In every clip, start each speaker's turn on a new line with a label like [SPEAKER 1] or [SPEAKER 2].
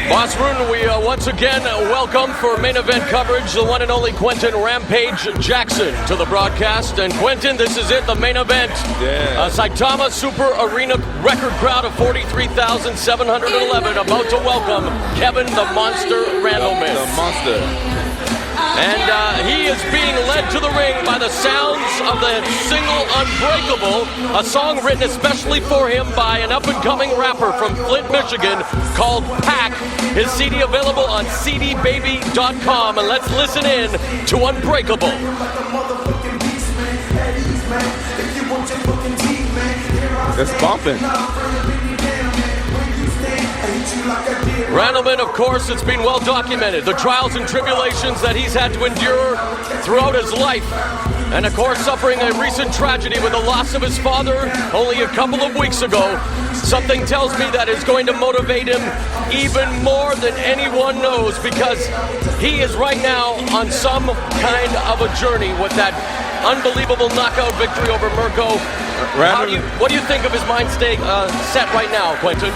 [SPEAKER 1] Boss Ruden, we once again welcome for main event coverage the one and only Quentin Rampage Jackson to the broadcast. And Quentin, this is it, the main event.
[SPEAKER 2] Yeah.
[SPEAKER 1] Saitama Super Arena record crowd of 43,711 about to welcome Kevin the Monster Randleman.
[SPEAKER 2] The Monster.
[SPEAKER 1] And he is being led to the ring by the sounds of the single Unbreakable, a song written especially for him by an up-and-coming rapper from Flint, Michigan called Pack. His CD available on cdbaby.com, and let's listen in to Unbreakable.
[SPEAKER 2] It's bumping.
[SPEAKER 1] Randleman, of course, it's been well documented, the trials and tribulations that he's had to endure throughout his life. And of course, suffering a recent tragedy with the loss of his father only a couple of weeks ago. Something tells me that is going to motivate him even more than anyone knows, because he is right now on some kind of a journey with that unbelievable knockout victory over Mirko. What do you think of his mind state set right now, Quentin?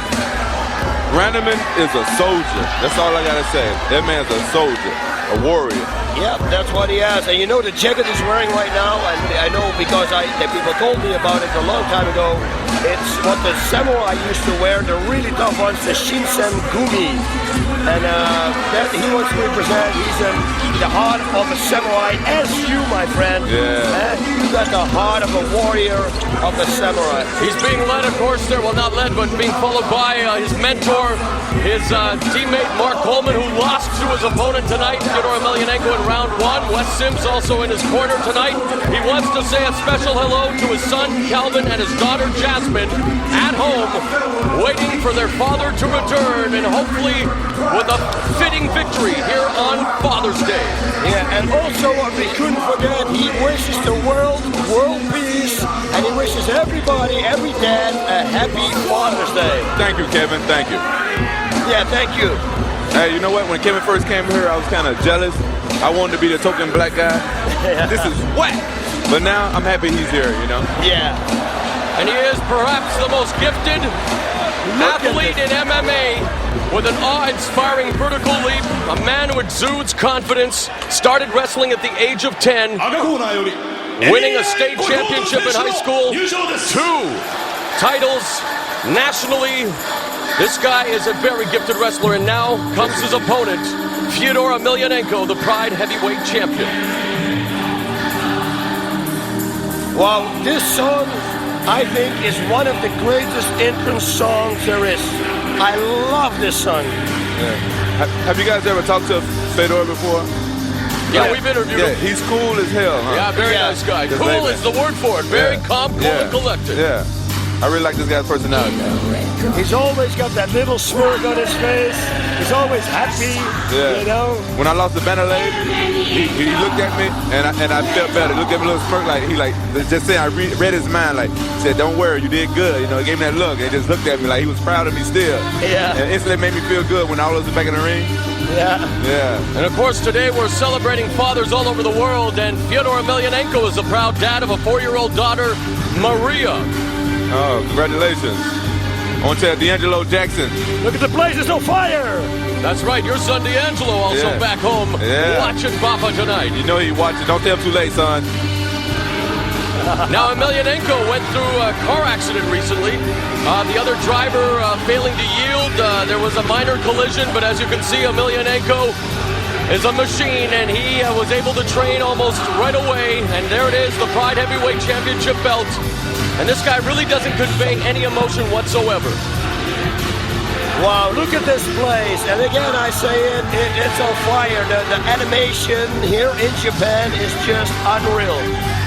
[SPEAKER 2] Randleman is a soldier. That's all I gotta say. That man's a soldier, a warrior.
[SPEAKER 3] Yeah, that's what he has. And you know the jacket he's wearing right now, and I know because the people told me about it a long time ago. It's what the samurai used to wear, the really tough ones, the Shinsen Gumi. And that he wants to represent, he's in the heart of a samurai, as you, my friend.
[SPEAKER 2] Yeah.
[SPEAKER 3] You got the heart of a warrior, of a samurai.
[SPEAKER 1] He's being led, of course, there, well, not led, but being followed by his mentor, his teammate Mark Coleman, who lost to his opponent tonight, Fyodor Emelianenko, in round one. Wes Sims also in his corner tonight. He wants to say a special hello to his son, Calvin, and his daughter, Jasmine, at home, waiting for their father to return, and hopefully with a fitting victory here on Father's Day.
[SPEAKER 3] Yeah, and also we couldn't forget, he wishes the world peace, and he wishes everybody, every dad, a happy Father's Day.
[SPEAKER 2] Thank you, Kevin. Thank you.
[SPEAKER 3] Yeah, thank you.
[SPEAKER 2] Hey, you know what? When Kevin first came here, I was kind of jealous. I wanted to be the token black guy. This is whack. But now I'm happy he's here, you know?
[SPEAKER 3] Yeah.
[SPEAKER 1] And he is perhaps the most gifted athlete in MMA, with an awe-inspiring vertical leap, a man who exudes confidence, started wrestling at the age of 10, winning a state championship in high school, 2 titles nationally. This guy is a very gifted wrestler, and now comes his opponent, Fyodor Emelianenko, the Pride Heavyweight Champion.
[SPEAKER 3] Well, this song, I think, is one of the greatest entrance songs there is. I love this song.
[SPEAKER 2] Yeah. Have you guys ever talked to Fedor before?
[SPEAKER 1] Yeah, we've interviewed him.
[SPEAKER 2] He's cool as hell, huh?
[SPEAKER 1] Yeah, very nice guy. Cool is the word for it. Very calm, cool, and collected.
[SPEAKER 2] Yeah. I really like this guy's personality.
[SPEAKER 3] He's always got that little smirk on his face. He's always happy, you know.
[SPEAKER 2] When I lost the Bannerlay, he looked at me and I felt better. He looked at me with a little smirk, like just saying, I read his mind, like, he said, don't worry, you did good. You know, he gave me that look. He just looked at me like he was proud of me still.
[SPEAKER 3] Yeah.
[SPEAKER 2] And instantly made me feel good when I was back in the ring.
[SPEAKER 3] Yeah.
[SPEAKER 2] Yeah.
[SPEAKER 1] And of course, today we're celebrating fathers all over the world, and Fyodor Emelianenko is the proud dad of a 4-year-old daughter, Maria.
[SPEAKER 2] Oh, congratulations. I want to tell D'Angelo Jackson.
[SPEAKER 3] Look at the place, it's on fire!
[SPEAKER 1] That's right, your son D'Angelo also back home watching Papa tonight.
[SPEAKER 2] You know he watching. Don't tell him too late, son.
[SPEAKER 1] Now, Emelianenko went through a car accident recently. The other driver failing to yield. There was a minor collision, but as you can see, Emelianenko is a machine, and he was able to train almost right away. And there it is, the Pride Heavyweight Championship belt. And this guy really doesn't convey any emotion whatsoever.
[SPEAKER 3] Wow, look at this place. And again, I say it's on fire. The animation here in Japan is just unreal.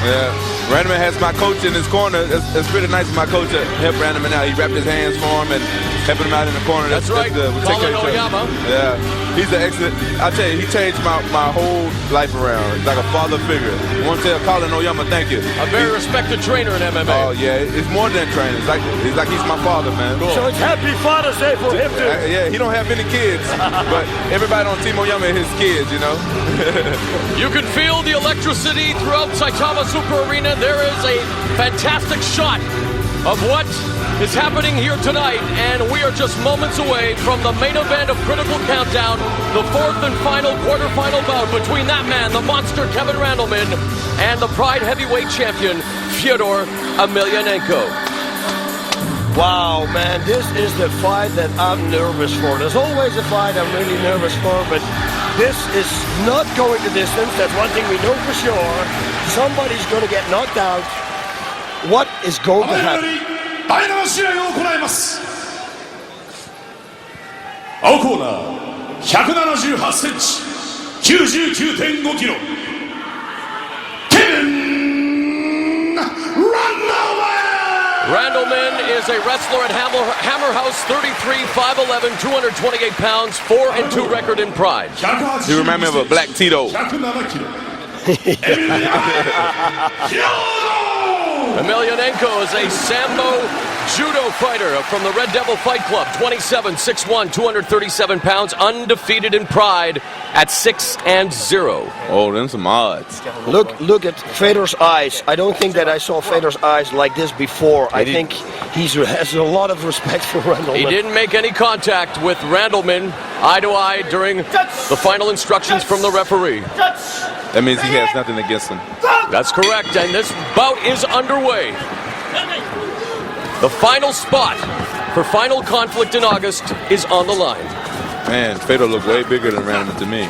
[SPEAKER 2] Yeah. Randleman has my coach in his corner. It's pretty nice of my coach to help Randleman out. He wrapped his hands for him and helping him out in the corner.
[SPEAKER 1] That's right.
[SPEAKER 2] Good. We take care of each
[SPEAKER 1] Oyama.
[SPEAKER 2] other. Yeah, he's an excellent. I tell you, he changed my whole life around. He's like a father figure. I want to tell Colin Oyama thank you.
[SPEAKER 1] A very respected trainer in MMA.
[SPEAKER 2] Oh yeah, it's more than training. It's like he's my father, man.
[SPEAKER 1] Cool.
[SPEAKER 3] So it's Happy Father's Day for him too.
[SPEAKER 2] Yeah, he don't have many kids, but everybody on Team Oyama is his kids, you know.
[SPEAKER 1] You can feel the electricity throughout Saitama Super Arena. There is a fantastic shot of what is happening here tonight, and we are just moments away from the main event of Critical Countdown, the fourth and final quarterfinal bout between that man, the monster Kevin Randleman, and the Pride heavyweight champion, Fyodor Emelianenko.
[SPEAKER 3] Wow, man, this is the fight that I'm nervous for. There's always a fight I'm really nervous for, but this is not going the distance. That's one thing we know for sure. Somebody's going to get knocked out. What is going to happen?
[SPEAKER 4] 第7試合を行います。青コーナー178センチ99.5キロケビン・ランドマン
[SPEAKER 1] Randleman is a wrestler at Hammer House, 33, 5'11", 228 pounds, 4-2 record in Pride.
[SPEAKER 2] You remind me of a Black Tito.
[SPEAKER 4] 107キロ
[SPEAKER 1] Emelianenko is a Sambo judo fighter from the Red Devil Fight Club, 27, 6'1", 237 pounds, undefeated in Pride at 6-0.
[SPEAKER 2] Oh, them some odds.
[SPEAKER 3] Look at Fedor's eyes. I don't think that I saw Fedor's eyes like this before. I think he has a lot of respect for Randleman.
[SPEAKER 1] He didn't make any contact with Randleman eye to eye during the final instructions from the referee.
[SPEAKER 2] That means he has nothing against him.
[SPEAKER 1] That's correct, and this bout is underway. The final spot for Final Conflict in August is on the line.
[SPEAKER 2] Man, Fedor look way bigger than Randleman to me.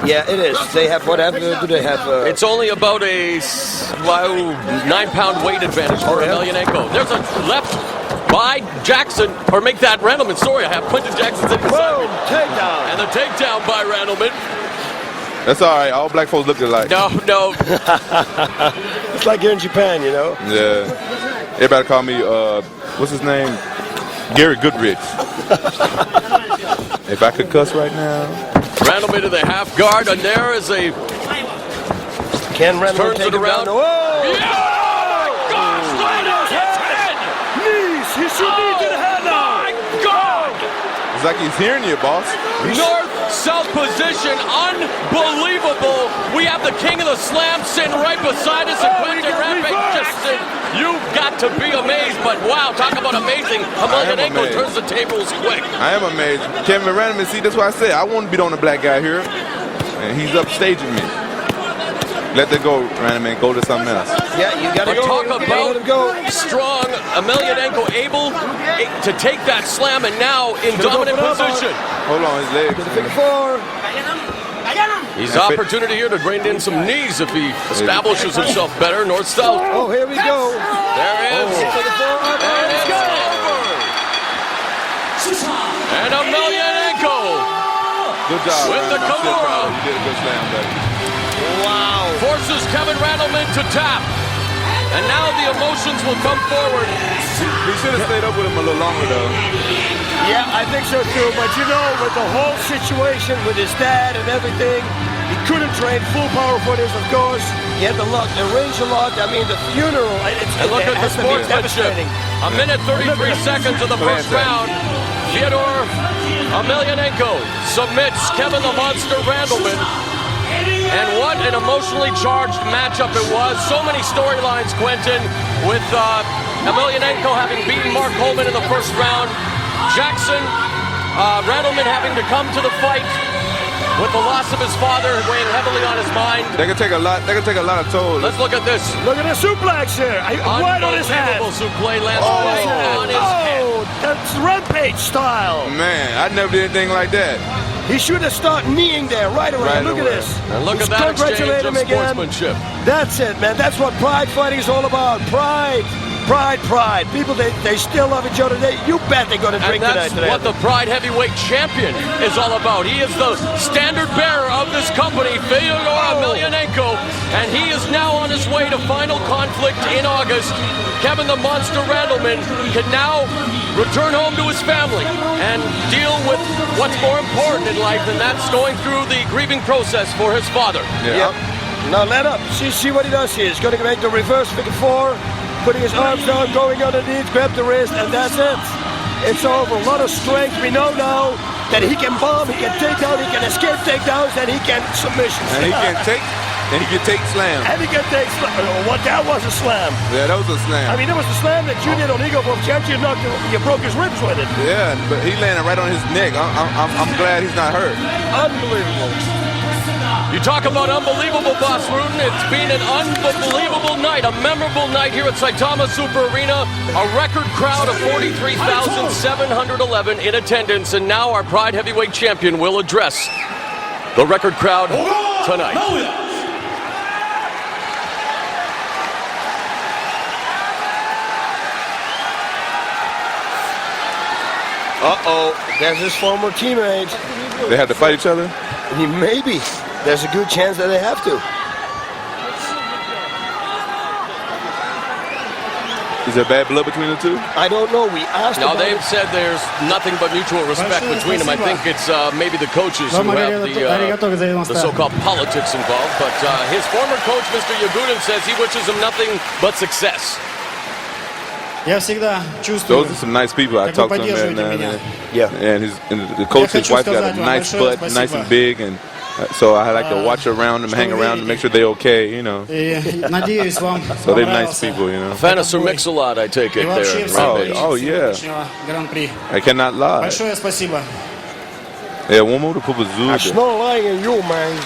[SPEAKER 3] Yeah, it is. They have whatever. Do they have?
[SPEAKER 1] It's only about a 9-pound weight advantage for Emelianenko. There's a left by Jackson, or make that Randleman. Sorry, I have Quentin Jackson's in
[SPEAKER 3] Boom! Takedown.
[SPEAKER 1] and the takedown by Randleman.
[SPEAKER 2] That's all right. All black folks look alike.
[SPEAKER 1] No.
[SPEAKER 3] It's like here in Japan, you know.
[SPEAKER 2] Yeah. Everybody call me, what's his name? Gary Goodrich. If I could cuss right now.
[SPEAKER 1] Randleman to the half guard, and there is a
[SPEAKER 3] Can Randleman
[SPEAKER 1] turns
[SPEAKER 3] take
[SPEAKER 1] it
[SPEAKER 3] him
[SPEAKER 1] around.
[SPEAKER 3] down? Whoa!
[SPEAKER 1] Yeah! Oh my gosh! Right on his head!
[SPEAKER 3] Knees. He should knee to the head now.
[SPEAKER 1] My God!
[SPEAKER 2] It's like he's hearing you, boss.
[SPEAKER 1] North-south position, unbelievable. We have the king of the slam sitting right beside us, and Quentin Rampage Jackson. You've got to be amazed, but wow, talk about amazing. Emelianenko
[SPEAKER 2] amazed.
[SPEAKER 1] turns the tables quick.
[SPEAKER 2] I am amazed. Kevin Randleman, see, that's why I said I want to beat on the black guy here. And he's upstaging me. Let that go, Randleman. Go to something else.
[SPEAKER 3] Yeah, you gotta
[SPEAKER 1] But
[SPEAKER 3] go.
[SPEAKER 1] talk
[SPEAKER 3] You gotta let him go.
[SPEAKER 1] about strong. Emelianenko able to take that slam, and now in dominant
[SPEAKER 3] go for that
[SPEAKER 1] position.
[SPEAKER 2] Hold on, his legs.
[SPEAKER 3] Figure four.
[SPEAKER 1] He's opportunity here to grind in some knees if he establishes himself better, north-south.
[SPEAKER 3] Oh, here we go.
[SPEAKER 1] There it is.
[SPEAKER 3] Figure four.
[SPEAKER 1] And it's over. And Emelianenko
[SPEAKER 2] Good job,
[SPEAKER 1] With the
[SPEAKER 2] Randleman. I'm still
[SPEAKER 1] Kimura.
[SPEAKER 2] proud. You did a good slam, buddy.
[SPEAKER 3] Wow.
[SPEAKER 1] forces Kevin Randleman to tap. And now the emotions will come forward.
[SPEAKER 2] He should have stayed up with him a little longer, though.
[SPEAKER 3] Yeah, I think so too. But you know, with the whole situation with his dad and everything, he couldn't train full power for this, of course. He had the range of luck. I mean, the funeral.
[SPEAKER 1] And look at the
[SPEAKER 3] has to be
[SPEAKER 1] sportsmanship.
[SPEAKER 3] devastating.
[SPEAKER 1] A minute 33 seconds of the first round. Fyodor Emelianenko submits Kevin the Monster Randleman. And what an emotionally charged matchup it was. So many storylines, Quentin, with Emelianenko having beaten Mark Coleman in the first round. Jackson, Randleman having to come to the fight with the loss of his father weighing heavily on his mind.
[SPEAKER 2] They can take a lot. They can take a lot of toll.
[SPEAKER 1] Let's look at this.
[SPEAKER 3] Look at the suplex here. Right on his head.
[SPEAKER 1] Unbelievable suplex lands right on his head.
[SPEAKER 3] Oh, that's Rampage style.
[SPEAKER 2] Man, I never did anything like that.
[SPEAKER 3] He should have started kneeing there right away.
[SPEAKER 2] Right
[SPEAKER 3] Look
[SPEAKER 2] away.
[SPEAKER 3] at this.
[SPEAKER 1] And look at
[SPEAKER 3] Let's
[SPEAKER 1] that exchange
[SPEAKER 3] congratulate
[SPEAKER 1] of
[SPEAKER 3] him again.
[SPEAKER 1] sportsmanship.
[SPEAKER 3] That's it, man. That's what pride fighting is all about. Pride. Pride. People, they still love each other. You bet they're going to drink
[SPEAKER 1] And that's
[SPEAKER 3] tonight.
[SPEAKER 1] what the Pride Heavyweight Champion is all about. He is the standard bearer of this company, Fyodor Emelianenko, and he is now on his way to final conflict in August. Kevin the Monster Randleman can now return home to his family and deal with what's more important in life, and that's going through the grieving process for his father.
[SPEAKER 3] Yep. Now let up. See what he does here. He's going to make the reverse figure four, putting his arms down, going underneath, grab the wrist, and that's it. It's over. A lot of strength. We know now that he can bomb, he can take down, he can escape takedowns, and he can submissions.
[SPEAKER 2] And he can take slams.
[SPEAKER 3] And he can take slam. What that was a slam.
[SPEAKER 2] Yeah, that was a slam.
[SPEAKER 3] I mean, it was the slam that you did on Eagle from Champion. You broke his ribs with it.
[SPEAKER 2] Yeah, but he landed right on his neck. I'm glad he's not hurt.
[SPEAKER 3] Unbelievable.
[SPEAKER 1] You talk about unbelievable, Boss Rutan. It's been an unbelievable night, a memorable night here at Saitama Super Arena. A record crowd of 43,711 in attendance, and now our Pride Heavyweight Champion will address the record crowd tonight.
[SPEAKER 3] Uh-oh, there's his former teammate.
[SPEAKER 2] They had to fight each other?
[SPEAKER 3] Maybe. There's a good chance that they have to.
[SPEAKER 2] Is there bad blood between the two?
[SPEAKER 3] I don't know. We asked
[SPEAKER 1] Now,
[SPEAKER 3] about
[SPEAKER 1] they've
[SPEAKER 3] it.
[SPEAKER 1] said there's nothing but mutual respect between them. I think it's maybe the coaches who have the so-called politics involved. But his former coach, Mr. Yagunin, says he wishes him nothing but success.
[SPEAKER 2] Those are some nice people. I talked to him,
[SPEAKER 3] Yeah.
[SPEAKER 2] and the coach's wife got a nice butt, nice and big, and so I like to watch around them, hang around, and make sure they're okay, you know. So they're nice people, you know.
[SPEAKER 1] Fan of Sir Mix-a-Lot, I take it there.
[SPEAKER 2] Oh yeah. I cannot lie.
[SPEAKER 5] Большое спасибо.
[SPEAKER 2] Yeah, one more to put a zoo.
[SPEAKER 3] There's no lying in you, man.